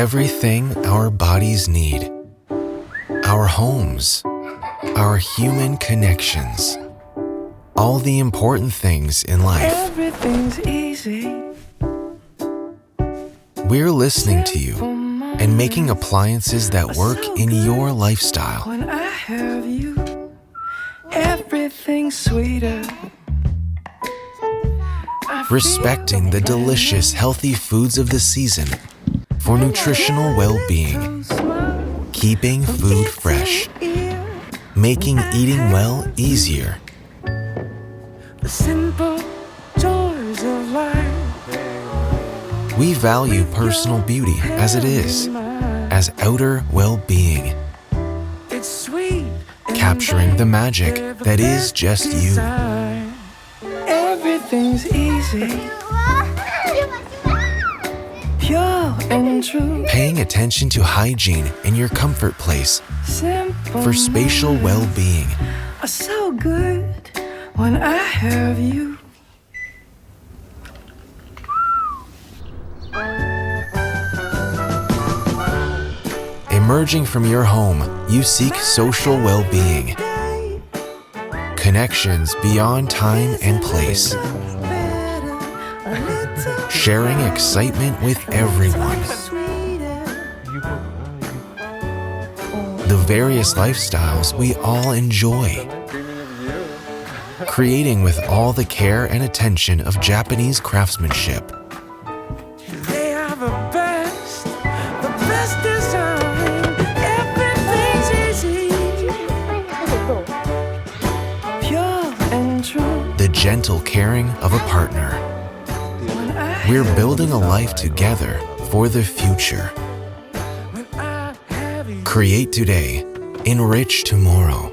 everything our bodies need. Our homes, our human connections, all the important things in life. Everything's easy. We're listening to you and making appliances that work in your lifestyle. When I have you, everything's sweeter. Respecting the delicious, healthy foods of the season for nutritional well-being. Keeping food fresh. Making eating well easier. The simple joys of life. We value personal beauty as it is, as outer well-being, It's sweet. capturing the magic that is just you. Everything's easy. Pure and true. Paying attention to hygiene in your comfort place Simple for spatial well-being. are so good when I have you. Emerging from your home, you seek social well-being. Connections beyond time and place. Sharing excitement with everyone. The various lifestyles we all enjoy. Creating with all the care and attention of Japanese craftsmanship. They are the best design. Everything's easy. Pure and true. The gentle caring of a partner. When I We're have building a life together for the future. When I have you. Create today, enrich tomorrow.